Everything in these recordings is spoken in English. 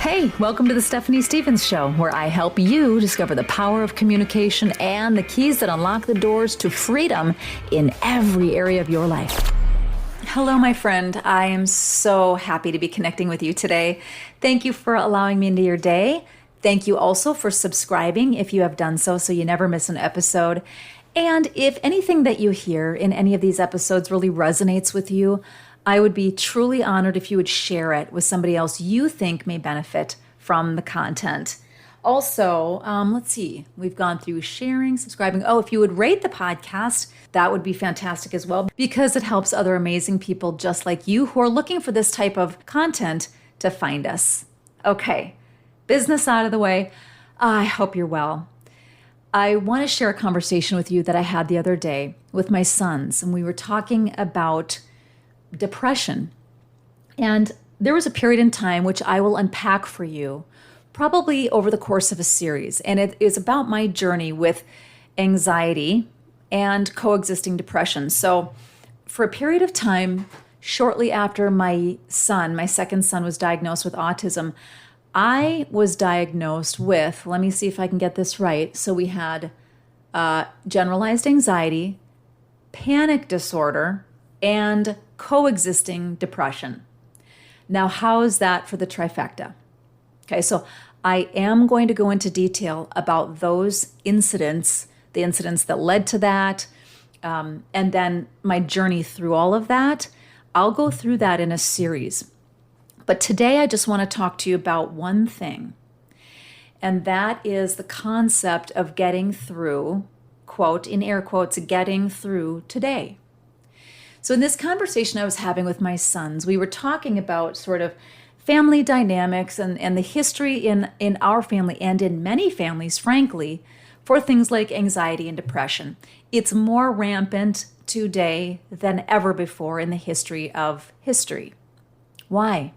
Hey, welcome to the Stephanie Stevens Show, where I help you discover the power of communication and the keys that unlock the doors to freedom in every area of your life. Hello, my friend. I am so happy to be connecting with you today. Thank you for allowing me into your day. Thank you also for subscribing if you have done so you never miss an episode. And if anything that you hear in any of these episodes really resonates with you, I would be truly honored if you would share it with somebody else you think may benefit from the content. Also, let's see, we've gone through sharing, subscribing. Oh, if you would rate the podcast, that would be fantastic as well, because it helps other amazing people just like you who are looking for this type of content to find us. Okay, business out of the way. I hope you're well. I want to share a conversation with you that I had the other day with my sons, and we were talking about depression. And there was a period in time which I will unpack for you, probably over the course of a series. And it is about my journey with anxiety and coexisting depression. So for a period of time, shortly after my second son was diagnosed with autism, I was diagnosed with, let me see if I can get this right. So we had generalized anxiety, panic disorder, and coexisting depression. Now, how is that for the trifecta? Okay, so I am going to go into detail about those incidents, the incidents that led to that, and then my journey through all of that. I'll go through that in a series. But today I just want to talk to you about one thing, and that is the concept of getting through, quote, in air quotes, getting through today. So in this conversation I was having with my sons, we were talking about sort of family dynamics and the history in our family and in many families, frankly, for things like anxiety and depression. It's more rampant today than ever before in the history of history. Why?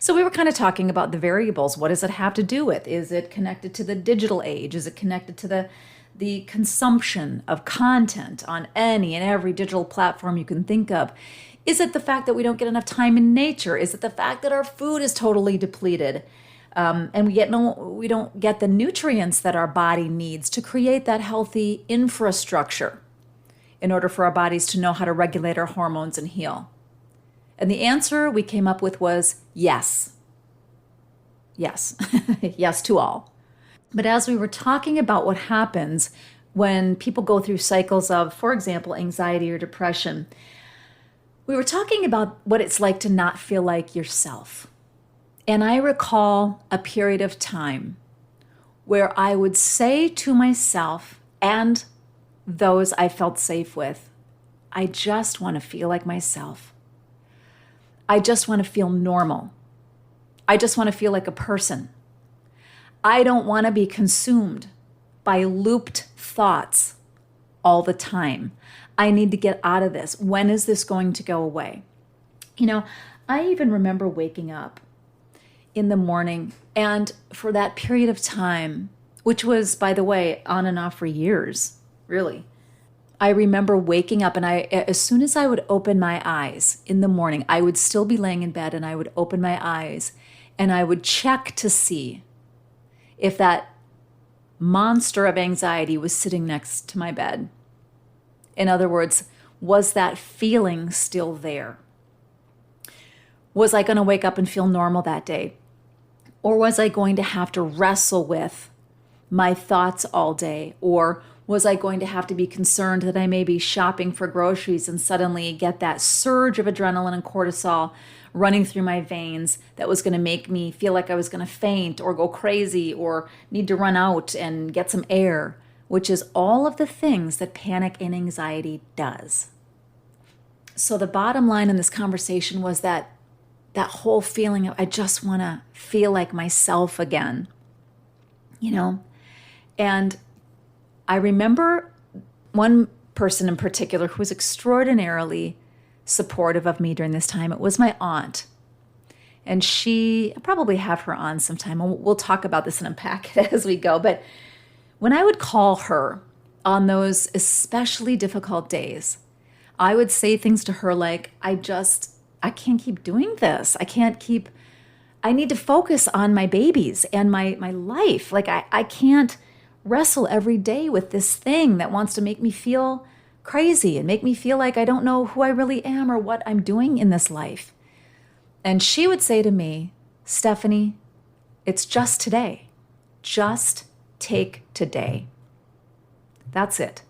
So we were kind of talking about the variables. What does it have to do with? Is it connected to the digital age? Is it connected to the consumption of content on any and every digital platform you can think of? Is it the fact that we don't get enough time in nature? Is it the fact that our food is totally depleted and we don't get the nutrients that our body needs to create that healthy infrastructure in order for our bodies to know how to regulate our hormones and heal? And the answer we came up with was yes. Yes. Yes to all. But as we were talking about what happens when people go through cycles of, for example, anxiety or depression, we were talking about what it's like to not feel like yourself. And I recall a period of time where I would say to myself and those I felt safe with, I just want to feel like myself. I just want to feel normal. I just want to feel like a person. I don't want to be consumed by looped thoughts all the time. I need to get out of this. When is this going to go away? You know, I even remember waking up in the morning, and for that period of time, which was, by the way, on and off for years, really, I remember waking up and as soon as I would open my eyes in the morning, I would still be laying in bed and I would open my eyes and I would check to see if that monster of anxiety was sitting next to my bed. In other words, was that feeling still there? Was I going to wake up and feel normal that day? Or was I going to have to wrestle with my thoughts all day? Or was I going to have to be concerned that I may be shopping for groceries and suddenly get that surge of adrenaline and cortisol running through my veins that was going to make me feel like I was going to faint or go crazy or need to run out and get some air, which is all of the things that panic and anxiety does. So the bottom line in this conversation was that whole feeling of I just want to feel like myself again, And I remember one person in particular who was extraordinarily supportive of me during this time. It was my aunt. And I probably have her on sometime. We'll talk about this and unpack it as we go. But when I would call her on those especially difficult days, I would say things to her like, I can't keep doing this. I can't keep I need to focus on my babies and my life. Like I can't wrestle every day with this thing that wants to make me feel crazy and make me feel like I don't know who I really am or what I'm doing in this life. And she would say to me, Stephanie, it's just today. Just take today. That's it.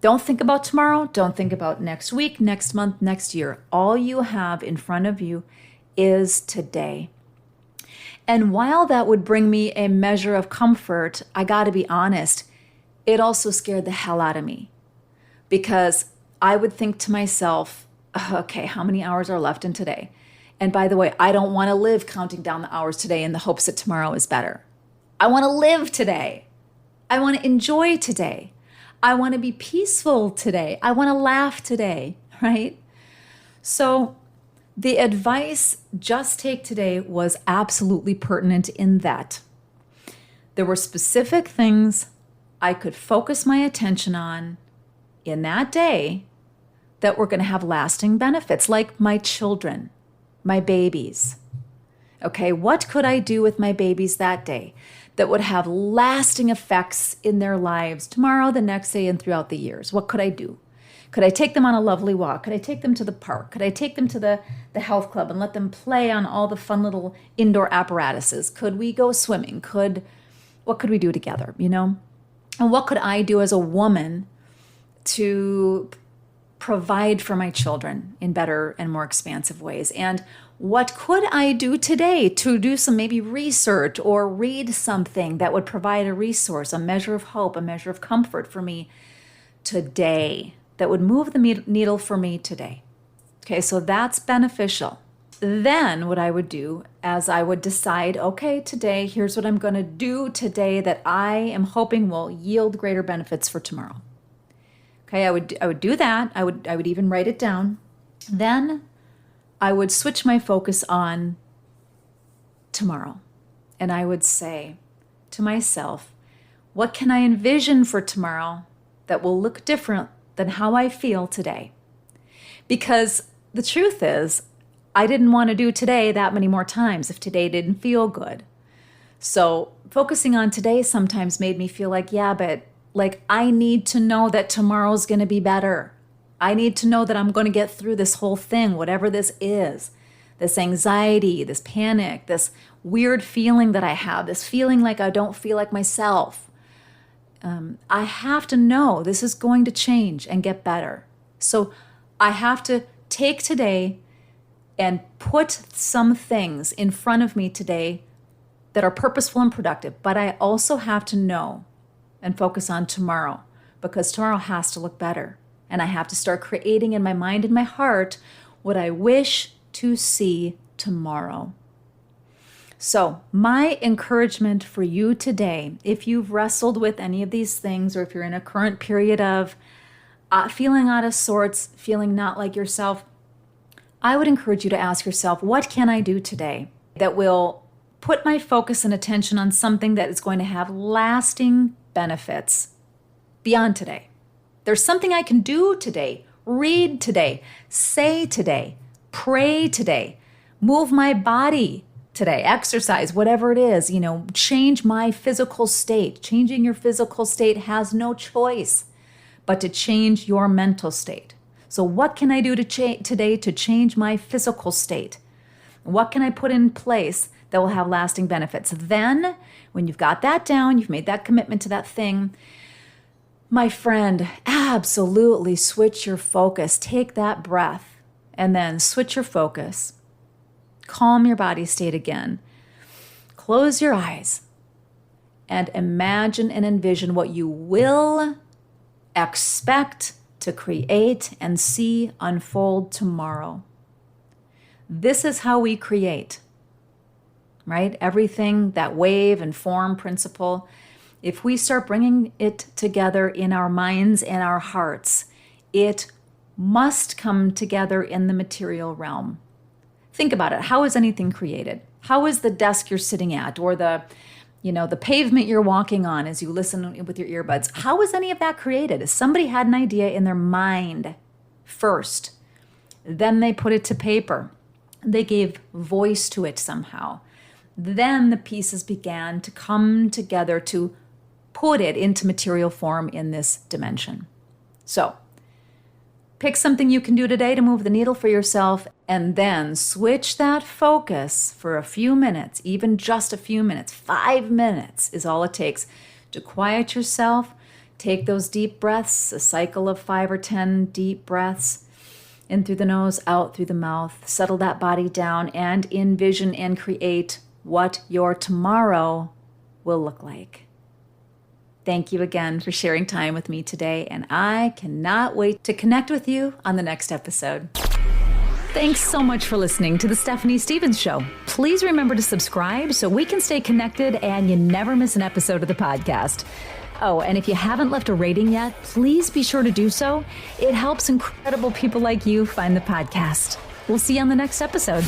Don't think about tomorrow. Don't think about next week, next month, next year. All you have in front of you is today. And while that would bring me a measure of comfort, I got to be honest, it also scared the hell out of me, because I would think to myself, okay, how many hours are left in today? And by the way, I don't want to live counting down the hours today in the hopes that tomorrow is better. I want to live today. I want to enjoy today. I want to be peaceful today. I want to laugh today, right? So the advice, just take today, was absolutely pertinent in that there were specific things I could focus my attention on in that day that were going to have lasting benefits, like my children, my babies. Okay, what could I do with my babies that day that would have lasting effects in their lives tomorrow, the next day, and throughout the years? What could I do? Could I take them on a lovely walk? Could I take them to the park? Could I take them to the health club and let them play on all the fun little indoor apparatuses? Could we go swimming? What could we do together, And what could I do as a woman to provide for my children in better and more expansive ways? And what could I do today to do some maybe research or read something that would provide a resource, a measure of hope, a measure of comfort for me today, that would move the needle for me today? Okay, so that's beneficial. Then what I would do as I would decide, okay, today, here's what I'm going to do today that I am hoping will yield greater benefits for tomorrow. Okay, I would do that. I would even write it down. Then I would switch my focus on tomorrow. And I would say to myself, what can I envision for tomorrow that will look different than how I feel today? Because the truth is, I didn't want to do today that many more times if today didn't feel good. So focusing on today sometimes made me feel like, yeah, but like I need to know that tomorrow's going to be better. I need to know that I'm going to get through this whole thing, whatever this is, this anxiety, this panic, this weird feeling that I have, this feeling like I don't feel like myself. I have to know this is going to change and get better. So I have to take today and put some things in front of me today that are purposeful and productive. But I also have to know and focus on tomorrow, because tomorrow has to look better. And I have to start creating in my mind and my heart what I wish to see tomorrow. So my encouragement for you today, if you've wrestled with any of these things, or if you're in a current period of feeling out of sorts, feeling not like yourself, I would encourage you to ask yourself, what can I do today that will put my focus and attention on something that is going to have lasting benefits beyond today? There's something I can do today, read today, say today, pray today, move my body today, exercise, whatever it is, change my physical state. Changing your physical state has no choice but to change your mental state. So what can I do today to change my physical state? What can I put in place that will have lasting benefits? Then, when you've got that down, you've made that commitment to that thing, my friend, absolutely switch your focus. Take that breath and then switch your focus. Calm your body state again. Close your eyes and imagine and envision what you will expect to create and see unfold tomorrow. This is how we create, right? Everything, that wave and form principle. If we start bringing it together in our minds and our hearts, it must come together in the material realm. Think about it. How is anything created? How is the desk you're sitting at, or the pavement you're walking on as you listen with your earbuds? How is any of that created? Somebody had an idea in their mind first. Then they put it to paper. They gave voice to it somehow. Then the pieces began to come together to put it into material form in this dimension. So, pick something you can do today to move the needle for yourself, and then switch that focus for a few minutes, even just a few minutes. 5 minutes is all it takes to quiet yourself. Take those deep breaths, a cycle of 5 or 10 deep breaths, in through the nose, out through the mouth. Settle that body down and envision and create what your tomorrow will look like. Thank you again for sharing time with me today, and I cannot wait to connect with you on the next episode. Thanks so much for listening to The Stephanie Stevens Show. Please remember to subscribe so we can stay connected and you never miss an episode of the podcast. Oh, and if you haven't left a rating yet, please be sure to do so. It helps incredible people like you find the podcast. We'll see you on the next episode.